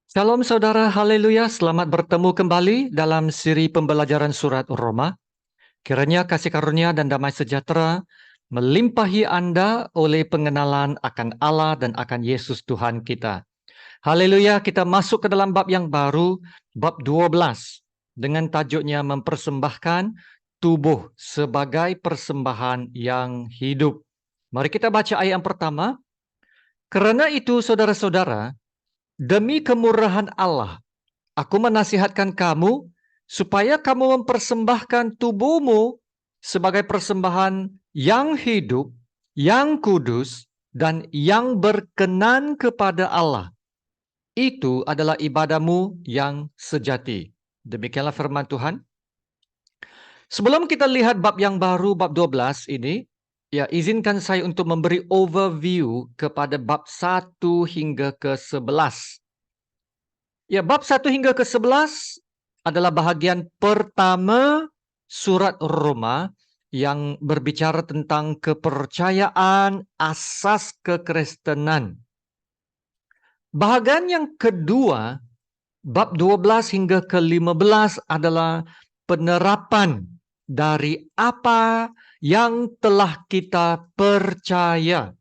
Shalom saudara, haleluya, selamat bertemu kembali dalam siri pembelajaran surat Roma. Kiranya kasih karunia dan damai sejahtera melimpahi Anda oleh pengenalan akan Allah dan akan Yesus Tuhan kita. Haleluya, kita masuk ke dalam bab yang baru, bab 12, dengan tajuknya mempersembahkan tubuh sebagai persembahan yang hidup. Mari kita baca ayat yang pertama. Karena itu saudara-saudara, demi kemurahan Allah, aku menasihatkan kamu supaya kamu mempersembahkan tubuhmu sebagai persembahan yang hidup, yang kudus, dan yang berkenan kepada Allah. Itu adalah ibadahmu yang sejati. Demikianlah firman Tuhan. Sebelum kita lihat bab yang baru, bab 12 ini, ya izinkan saya untuk memberi overview kepada bab 1 hingga ke 11. Ya, bab 1 hingga ke 11 adalah bahagian pertama surat Roma yang berbicara tentang kepercayaan asas kekristenan. Bahagian yang kedua, bab 12 hingga ke 15 adalah penerapan dari apa yang telah kita percaya,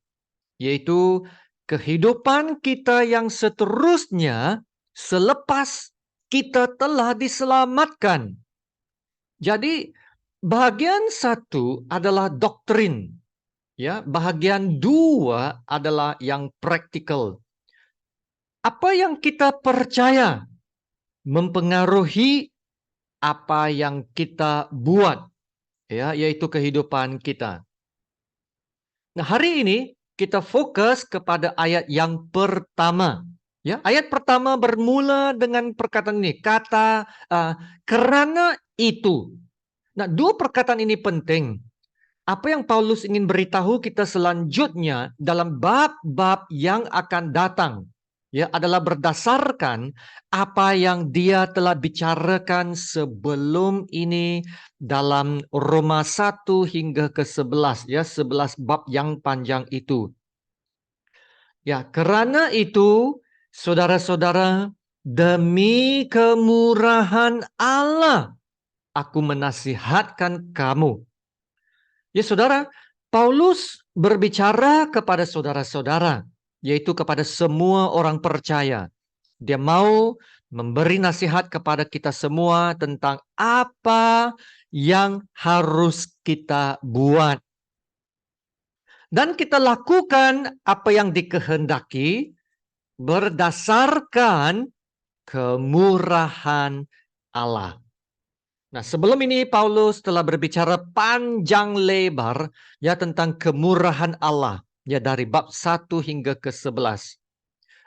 yaitu kehidupan kita yang seterusnya selepas kita telah diselamatkan. Jadi bahagian 1 adalah doktrin, ya. Bahagian 2 adalah yang praktikal. Apa yang kita percaya mempengaruhi apa yang kita buat, ya, yaitu kehidupan kita. Nah, hari ini kita fokus kepada ayat yang pertama. Ya, ayat pertama bermula dengan perkataan ini, kata karena itu. Nah, dua perkataan ini penting. Apa yang Paulus ingin beritahu kita selanjutnya dalam bab-bab yang akan datang, ya, adalah berdasarkan apa yang dia telah bicarakan sebelum ini dalam Roma 1 hingga ke 11, ya, 11 bab yang panjang itu. Ya, karena itu saudara-saudara, demi kemurahan Allah aku menasihatkan kamu. Ya saudara, Paulus berbicara kepada saudara-saudara, yaitu kepada semua orang percaya. Dia mau memberi nasihat kepada kita semua tentang apa yang harus kita buat. Dan kita lakukan apa yang dikehendaki berdasarkan kemurahan Allah. Nah, sebelum ini Paulus telah berbicara panjang lebar ya tentang kemurahan Allah ya dari bab 1 hingga ke 11.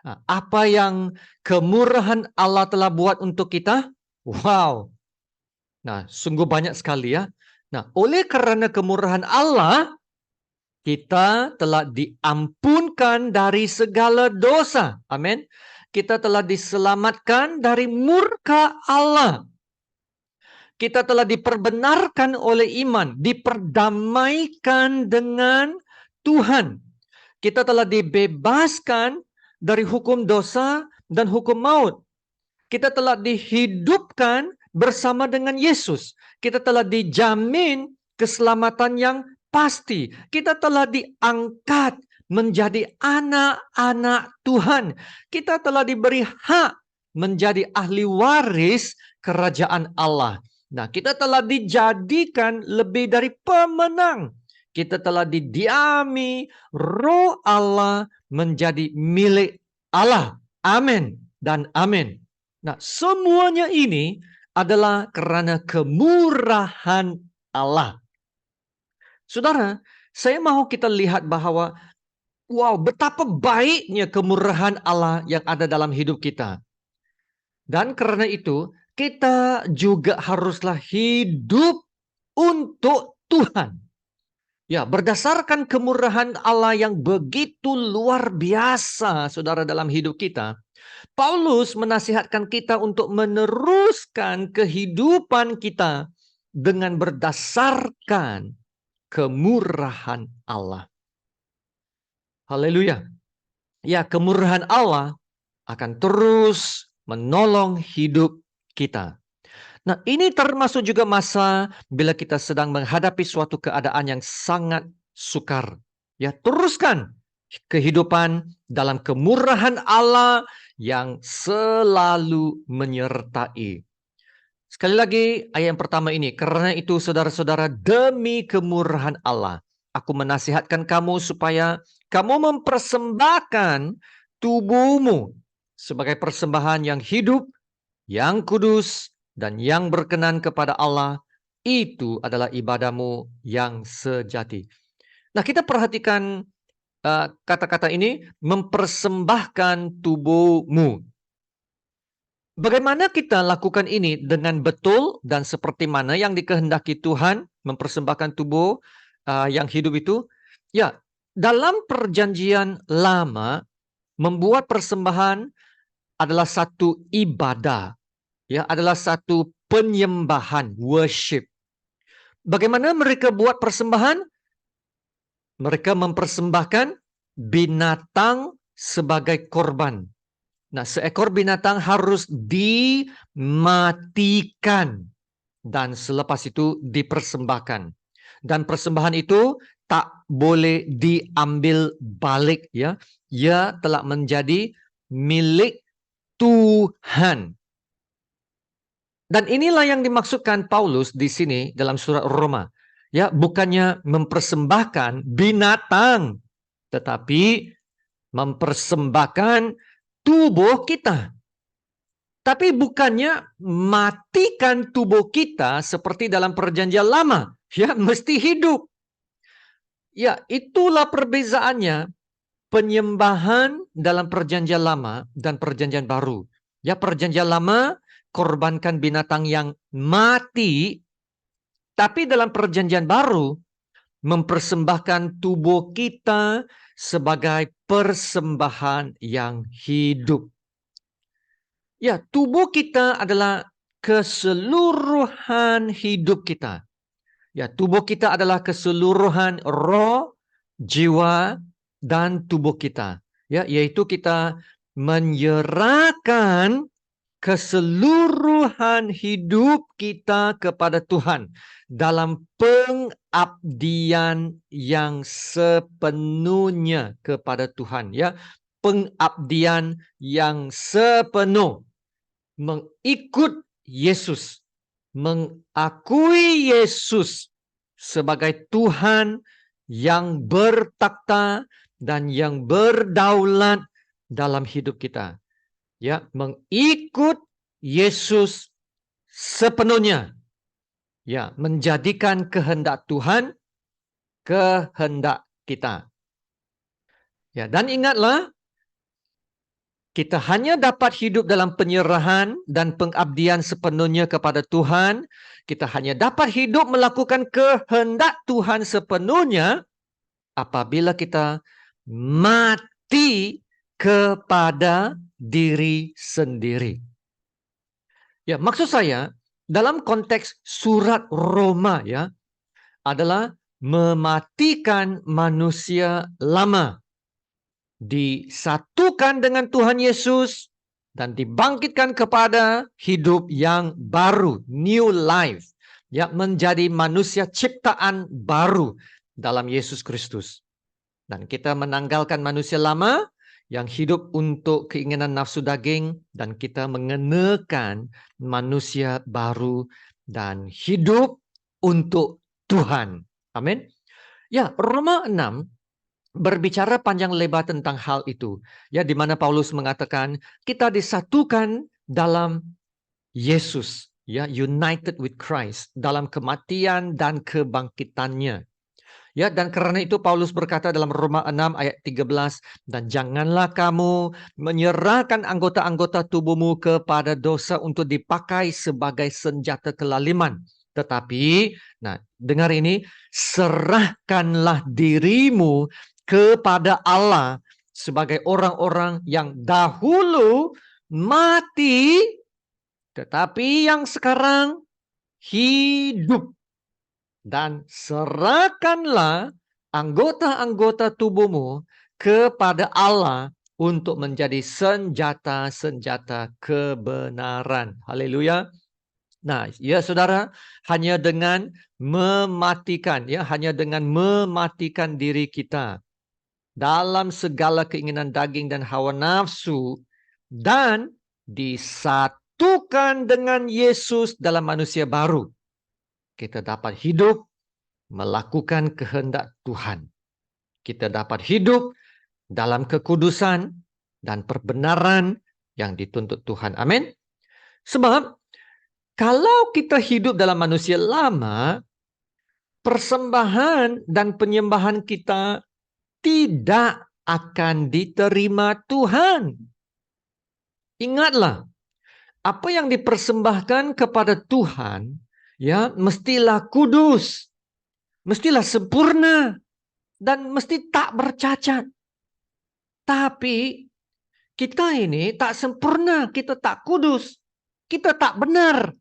Nah, apa yang kemurahan Allah telah buat untuk kita? Wow. Nah, sungguh banyak sekali ya. Nah, oleh karena kemurahan Allah, kita telah diampunkan dari segala dosa. Amin. Kita telah diselamatkan dari murka Allah. Kita telah diperbenarkan oleh iman, diperdamaikan dengan Tuhan. Kita telah dibebaskan dari hukum dosa dan hukum maut. Kita telah dihidupkan bersama dengan Yesus. Kita telah dijamin keselamatan yang pasti. Kita telah diangkat menjadi anak-anak Tuhan. Kita telah diberi hak menjadi ahli waris kerajaan Allah. Nah, kita telah dijadikan lebih dari pemenang. Kita telah didiami Roh Allah menjadi milik Allah. Amin dan amin. Nah, semuanya ini adalah karena kemurahan Allah. Saudara, saya mau kita lihat bahwa wow, betapa baiknya kemurahan Allah yang ada dalam hidup kita. Dan karena itu, kita juga haruslah hidup untuk Tuhan. Ya, berdasarkan kemurahan Allah yang begitu luar biasa, saudara, dalam hidup kita, Paulus menasihatkan kita untuk meneruskan kehidupan kita dengan berdasarkan kemurahan Allah. Haleluya. Ya, kemurahan Allah akan terus menolong hidup kita. Nah, ini termasuk juga masa bila kita sedang menghadapi suatu keadaan yang sangat sukar. Ya, teruskan kehidupan dalam kemurahan Allah yang selalu menyertai. Sekali lagi, ayat yang pertama ini, karena itu saudara-saudara, demi kemurahan Allah, aku menasihatkan kamu supaya kamu mempersembahkan tubuhmu sebagai persembahan yang hidup, yang kudus, dan yang berkenan kepada Allah. Itu adalah ibadahmu yang sejati. Nah, kita perhatikan kata-kata ini, mempersembahkan tubuhmu. Bagaimana kita lakukan ini dengan betul dan seperti mana yang dikehendaki Tuhan, mempersembahkan tubuh yang hidup itu? Ya, dalam perjanjian lama, membuat persembahan adalah satu ibadah, ya, adalah satu penyembahan, worship. Bagaimana mereka buat persembahan? Mereka mempersembahkan binatang sebagai korban. Nah, seekor binatang harus dimatikan dan selepas itu dipersembahkan. Dan persembahan itu tak boleh diambil balik, ya. Ia telah menjadi milik Tuhan. Dan inilah yang dimaksudkan Paulus di sini dalam surat Roma. Ya, bukannya mempersembahkan binatang, tetapi mempersembahkan tubuh kita. Tapi bukannya matikan tubuh kita seperti dalam perjanjian lama. Ya, mesti hidup. Ya, itulah perbezaannya penyembahan dalam perjanjian lama dan perjanjian baru. Ya, perjanjian lama korbankan binatang yang mati, tapi dalam perjanjian baru mempersembahkan tubuh kita sebagai persembahan yang hidup. Ya, tubuh kita adalah keseluruhan hidup kita. Ya, tubuh kita adalah keseluruhan roh, jiwa, dan tubuh kita. Ya, yaitu kita menyerahkan keseluruhan hidup kita kepada Tuhan dalam pengabdian yang sepenuhnya kepada Tuhan, ya. Pengabdian yang sepenuh, mengikut Yesus, mengakui Yesus sebagai Tuhan yang bertakhta dan yang berdaulat dalam hidup kita. Ya, mengikut Yesus sepenuhnya. Ya, menjadikan kehendak Tuhan kehendak kita. Ya, dan ingatlah, kita hanya dapat hidup dalam penyerahan dan pengabdian sepenuhnya kepada Tuhan. Kita hanya dapat hidup melakukan kehendak Tuhan sepenuhnya apabila kita mati kepada diri sendiri. Ya, maksud saya dalam konteks surat Roma, ya, adalah mematikan manusia lama, disatukan dengan Tuhan Yesus, dan dibangkitkan kepada hidup yang baru, new life, ya, menjadi manusia ciptaan baru dalam Yesus Kristus. Dan kita menanggalkan manusia lama yang hidup untuk keinginan nafsu daging, dan kita mengenakan manusia baru dan hidup untuk Tuhan. Amin. Ya, Roma 6 berbicara panjang lebar tentang hal itu. Ya, di mana Paulus mengatakan kita disatukan dalam Yesus, ya, united with Christ dalam kematian dan kebangkitannya. Ya, dan karena itu Paulus berkata dalam Roma 6 ayat 13, dan janganlah kamu menyerahkan anggota-anggota tubuhmu kepada dosa untuk dipakai sebagai senjata kelaliman. Tetapi, nah, dengar ini, serahkanlah dirimu kepada Allah sebagai orang-orang yang dahulu mati, tetapi yang sekarang hidup. Dan serahkanlah anggota-anggota tubuhmu kepada Allah untuk menjadi senjata-senjata kebenaran. Haleluya. Nah, ya saudara, hanya dengan mematikan diri kita dalam segala keinginan daging dan hawa nafsu dan disatukan dengan Yesus dalam manusia baru, kita dapat hidup melakukan kehendak Tuhan. Kita dapat hidup dalam kekudusan dan perbenaran yang dituntut Tuhan. Amin. Sebab kalau kita hidup dalam manusia lama, persembahan dan penyembahan kita tidak akan diterima Tuhan. Ingatlah, apa yang dipersembahkan kepada Tuhan, ya, mestilah kudus, mestilah sempurna, dan mesti tak bercacat. Tapi kita ini tak sempurna, kita tak kudus, kita tak benar.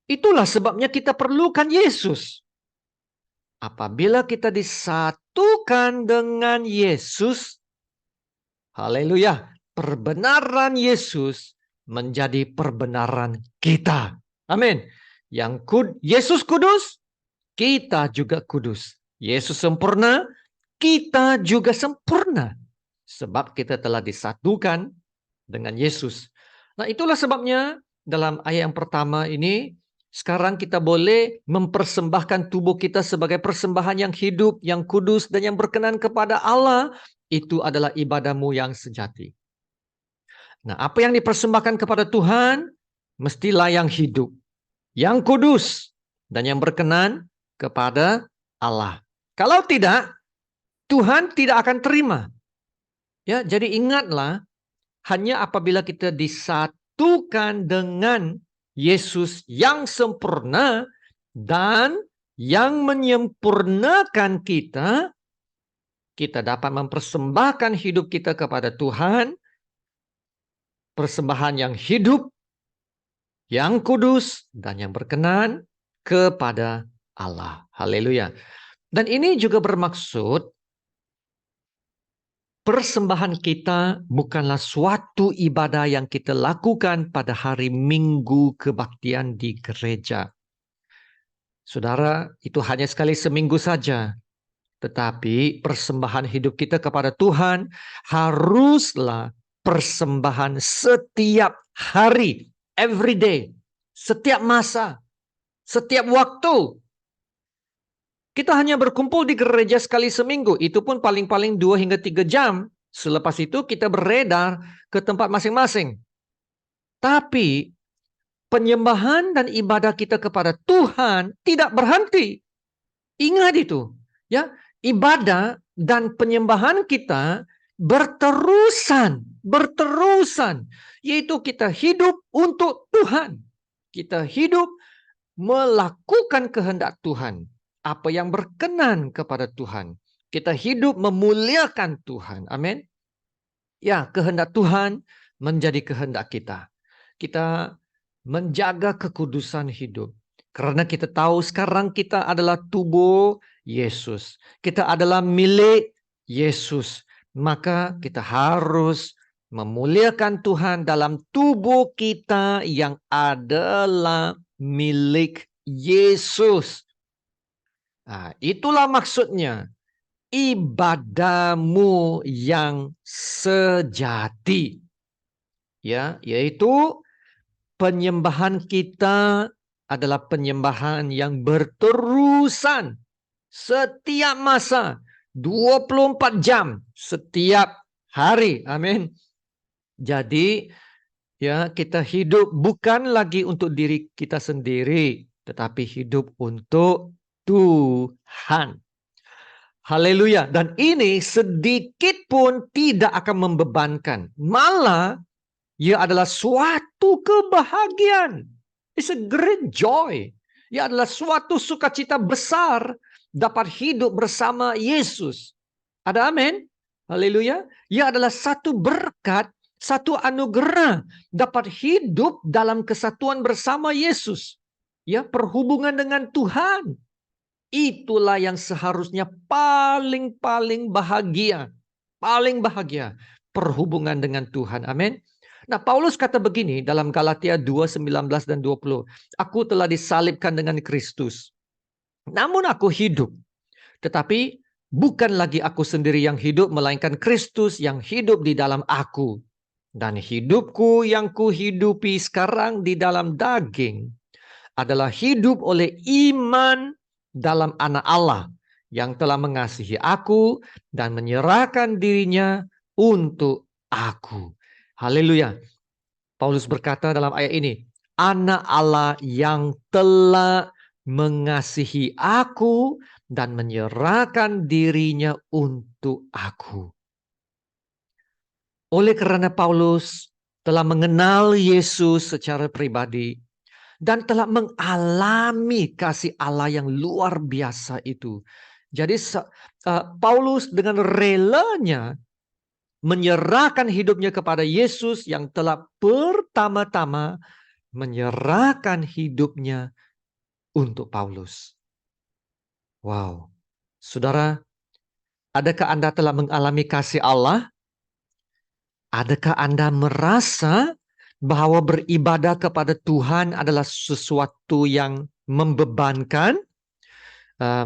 Itulah sebabnya kita perlukan Yesus. Apabila kita disatukan dengan Yesus, haleluya, perbenaran Yesus menjadi perbenaran kita. Amin. Yesus kudus, kita juga kudus. Yesus sempurna, kita juga sempurna. Sebab kita telah disatukan dengan Yesus. Nah, itulah sebabnya dalam ayat yang pertama ini, sekarang kita boleh mempersembahkan tubuh kita sebagai persembahan yang hidup, yang kudus, dan yang berkenan kepada Allah. Itu adalah ibadahmu yang sejati. Nah, apa yang dipersembahkan kepada Tuhan, mestilah yang hidup, yang kudus, dan yang berkenan kepada Allah. Kalau tidak, Tuhan tidak akan terima. Ya, jadi ingatlah, hanya apabila kita disatukan dengan Yesus yang sempurna dan yang menyempurnakan kita, kita dapat mempersembahkan hidup kita kepada Tuhan, persembahan yang hidup, yang kudus, dan yang berkenan kepada Allah. Haleluya. Dan ini juga bermaksud persembahan kita bukanlah suatu ibadah yang kita lakukan pada hari Minggu kebaktian di gereja. Saudara, itu hanya sekali seminggu saja. Tetapi persembahan hidup kita kepada Tuhan haruslah persembahan setiap hari, every day, setiap masa, setiap waktu. Kita hanya berkumpul di gereja sekali seminggu, itu pun paling-paling 2 hingga 3 jam. Selepas itu kita beredar ke tempat masing-masing. Tapi penyembahan dan ibadah kita kepada Tuhan tidak berhenti. Ingat itu, ya. Ibadah dan penyembahan kita berterusan, yaitu kita hidup untuk Tuhan. Kita hidup melakukan kehendak Tuhan. Apa yang berkenan kepada Tuhan. Kita hidup memuliakan Tuhan. Amin. Ya, kehendak Tuhan menjadi kehendak kita. Kita menjaga kekudusan hidup. Karena kita tahu sekarang kita adalah tubuh Yesus. Kita adalah milik Yesus. Maka kita harus memuliakan Tuhan dalam tubuh kita yang adalah milik Yesus. Nah, itulah maksudnya ibadahmu yang sejati. Ya, yaitu penyembahan kita adalah penyembahan yang berterusan setiap masa, 24 jam setiap hari. Amin. Jadi, ya, kita hidup bukan lagi untuk diri kita sendiri, tetapi hidup untuk Tuhan. Haleluya. Dan ini sedikit pun tidak akan membebankan. Malah, ia adalah suatu kebahagiaan. It's a great joy. Ia adalah suatu sukacita besar dapat hidup bersama Yesus. Ada amin? Haleluya. Ia adalah satu berkat, satu anugerah dapat hidup dalam kesatuan bersama Yesus. Ya, perhubungan dengan Tuhan. Itulah yang seharusnya paling bahagia. paling bahagia perhubungan dengan Tuhan. Amin. Nah, Paulus kata begini dalam Galatia 2:19 dan 20. Aku telah disalibkan dengan Kristus. Namun aku hidup. Tetapi bukan lagi aku sendiri yang hidup, melainkan Kristus yang hidup di dalam aku. Dan hidupku yang kuhidupi sekarang di dalam daging adalah hidup oleh iman dalam Anak Allah yang telah mengasihi aku dan menyerahkan dirinya untuk aku. Haleluya. Paulus berkata dalam ayat ini, Anak Allah yang telah mengasihi aku dan menyerahkan dirinya untuk aku. Oleh karena Paulus telah mengenal Yesus secara pribadi dan telah mengalami kasih Allah yang luar biasa itu. Jadi Paulus dengan relanya menyerahkan hidupnya kepada Yesus yang telah pertama-tama menyerahkan hidupnya untuk Paulus. Wow. Saudara, adakah Anda telah mengalami kasih Allah? Adakah Anda merasa bahwa beribadah kepada Tuhan adalah sesuatu yang membebankan?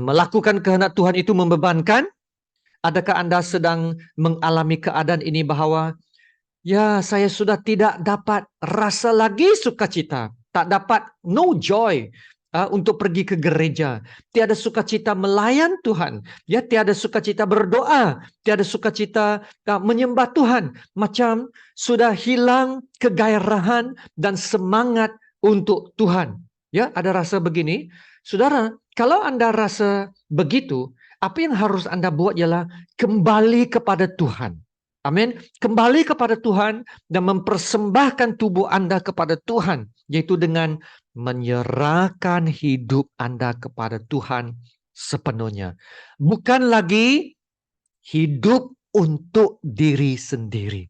Melakukan kehendak Tuhan itu membebankan? Adakah Anda sedang mengalami keadaan ini bahwa ya saya sudah tidak dapat rasa lagi sukacita, tak dapat no joy untuk pergi ke gereja, tiada sukacita melayan Tuhan, ya tiada sukacita berdoa, tiada sukacita menyembah Tuhan, macam sudah hilang kegairahan dan semangat untuk Tuhan. Ya, ada rasa begini, saudara. Kalau Anda rasa begitu, apa yang harus Anda buat ialah kembali kepada Tuhan. Amin. Kembali kepada Tuhan dan mempersembahkan tubuh Anda kepada Tuhan, yaitu dengan menyerahkan hidup Anda kepada Tuhan sepenuhnya. Bukan lagi hidup untuk diri sendiri,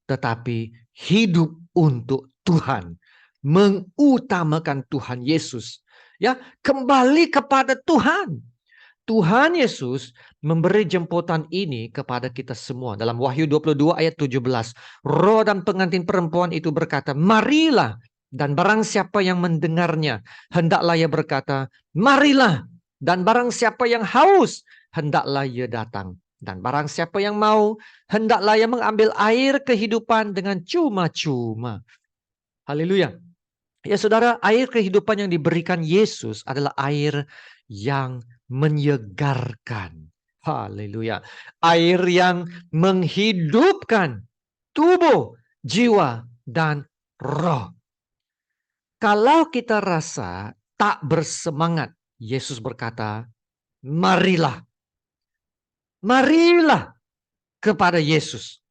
tetapi hidup untuk Tuhan, mengutamakan Tuhan Yesus. Ya, kembali kepada Tuhan. Tuhan Yesus memberi jemputan ini kepada kita semua. Dalam Wahyu 22 ayat 17. Roh dan pengantin perempuan itu berkata, marilah. Dan barang siapa yang mendengarnya, hendaklah ia berkata, marilah. Dan barang siapa yang haus, hendaklah ia datang. Dan barang siapa yang mau, hendaklah ia mengambil air kehidupan dengan cuma-cuma. Haleluya. Ya saudara, air kehidupan yang diberikan Yesus adalah air yang menyegarkan. Haleluya. Air yang menghidupkan tubuh, jiwa, dan roh. Kalau kita rasa tak bersemangat, Yesus berkata, marilah. Marilah kepada Yesus.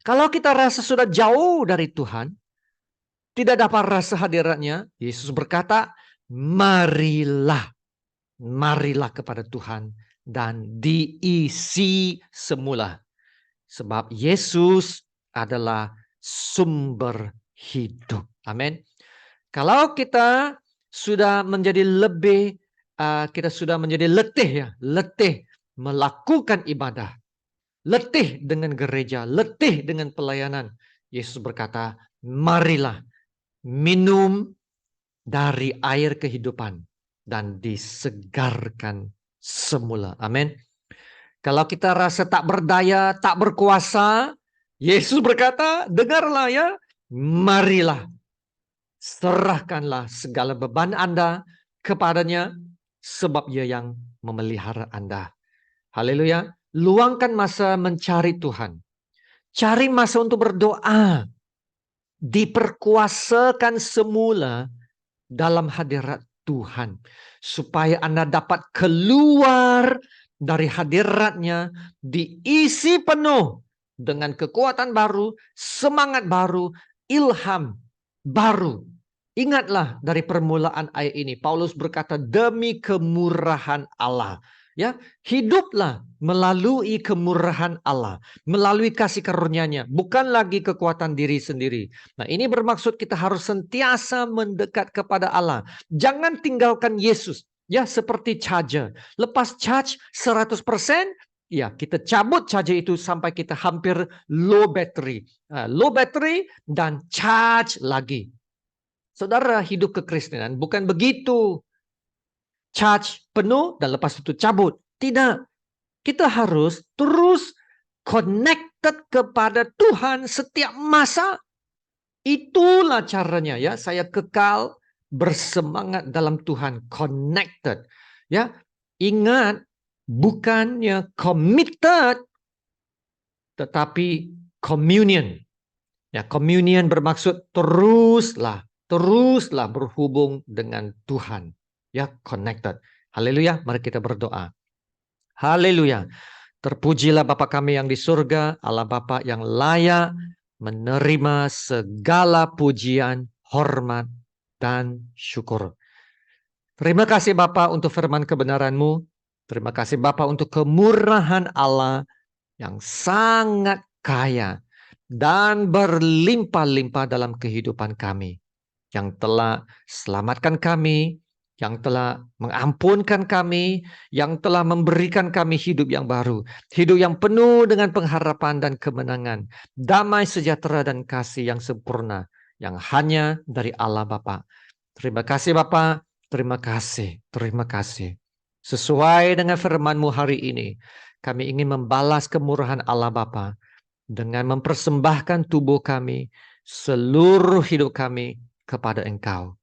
Kalau kita rasa sudah jauh dari Tuhan, tidak dapat rasa hadiratnya, Yesus berkata, marilah. Marilah kepada Tuhan dan diisi semula. Sebab Yesus adalah sumber hidup. Amin. Kalau kita sudah menjadi letih ya, letih melakukan ibadah, letih dengan gereja, letih dengan pelayanan, Yesus berkata, marilah minum dari air kehidupan dan disegarkan semula. Amin. Kalau kita rasa tak berdaya, tak berkuasa, Yesus berkata, dengarlah ya, marilah. Serahkanlah segala beban Anda kepadanya, sebab Ia yang memelihara Anda. Haleluya. Luangkan masa mencari Tuhan. Cari masa untuk berdoa. Diperkuasakan semula dalam hadirat Tuhan. Supaya Anda dapat keluar dari hadiratnya, diisi penuh dengan kekuatan baru, semangat baru, ilham baru. Ingatlah dari permulaan ayat ini, Paulus berkata, demi kemurahan Allah. Ya, hiduplah melalui kemurahan Allah, melalui kasih karunia-Nya, bukan lagi kekuatan diri sendiri. Nah, ini bermaksud kita harus sentiasa mendekat kepada Allah. Jangan tinggalkan Yesus. Ya, seperti charger. Lepas charge 100%, Ya, kita cabut saja itu sampai kita hampir low battery. Low battery dan charge lagi. Saudara, hidup kekristenan bukan begitu. Charge penuh dan lepas itu cabut. Tidak. Kita harus terus connected kepada Tuhan setiap masa. Itulah caranya ya, saya kekal bersemangat dalam Tuhan, connected. Ya, ingat bukannya committed tetapi communion. Ya, communion bermaksud teruslah berhubung dengan Tuhan. Ya, connected. Haleluya, mari kita berdoa. Haleluya. Terpujilah Bapa kami yang di surga, Allah Bapa yang layak menerima segala pujian, hormat, dan syukur. Terima kasih Bapa untuk firman kebenaran-Mu. Terima kasih Bapa untuk kemurahan Allah yang sangat kaya dan berlimpah-limpah dalam kehidupan kami. Yang telah selamatkan kami, yang telah mengampunkan kami, yang telah memberikan kami hidup yang baru. Hidup yang penuh dengan pengharapan dan kemenangan. Damai sejahtera dan kasih yang sempurna. Yang hanya dari Allah Bapa. Terima kasih Bapa, terima kasih, terima kasih. Sesuai dengan firman-Mu hari ini, kami ingin membalas kemurahan Allah Bapa dengan mempersembahkan tubuh kami, seluruh hidup kami kepada Engkau.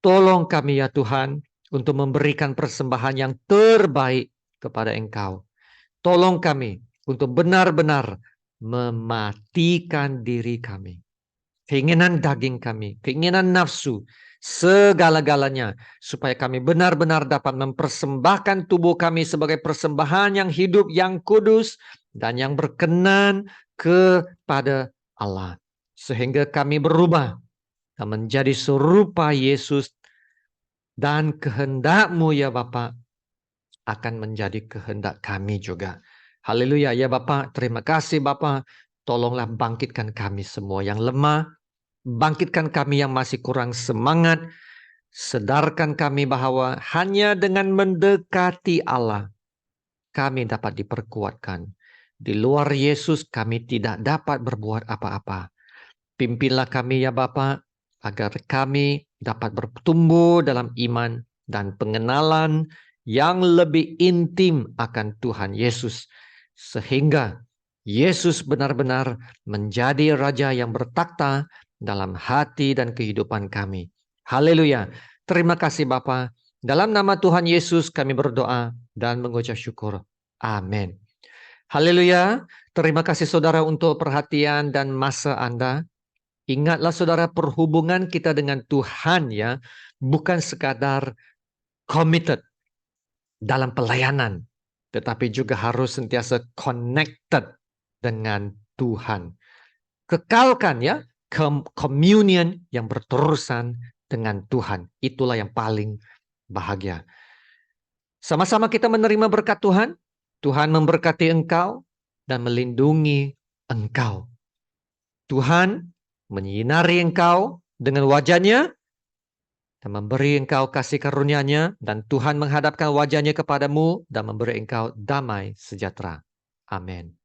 Tolong kami ya Tuhan untuk memberikan persembahan yang terbaik kepada Engkau. Tolong kami untuk benar-benar mematikan diri kami. Keinginan daging kami, keinginan nafsu, segala-galanya. Supaya kami benar-benar dapat mempersembahkan tubuh kami sebagai persembahan yang hidup, yang kudus, dan yang berkenan kepada Allah. Sehingga kami berubah dan menjadi serupa Yesus. Dan kehendak-Mu ya Bapa akan menjadi kehendak kami juga. Haleluya ya Bapa, terima kasih Bapa. Tolonglah bangkitkan kami semua yang lemah. Bangkitkan kami yang masih kurang semangat. Sedarkan kami bahwa hanya dengan mendekati Allah kami dapat diperkuatkan. Di luar Yesus kami tidak dapat berbuat apa-apa. Pimpinlah kami ya Bapa, agar kami dapat bertumbuh dalam iman dan pengenalan yang lebih intim akan Tuhan Yesus. Sehingga Yesus benar-benar menjadi Raja yang bertakhta dalam hati dan kehidupan kami. Haleluya. Terima kasih Bapa. Dalam nama Tuhan Yesus kami berdoa dan mengucap syukur. Amin. Haleluya. Terima kasih saudara untuk perhatian dan masa Anda. Ingatlah saudara, perhubungan kita dengan Tuhan ya, bukan sekadar committed dalam pelayanan, tetapi juga harus sentiasa connected dengan Tuhan. Kekalkan ya, communion yang berterusan dengan Tuhan. Itulah yang paling bahagia. Sama-sama kita menerima berkat Tuhan. Tuhan memberkati engkau dan melindungi engkau. Tuhan menyinari engkau dengan wajahnya dan memberi engkau kasih karunia-Nya, dan Tuhan menghadapkan wajahnya kepadamu dan memberi engkau damai sejahtera. Amin.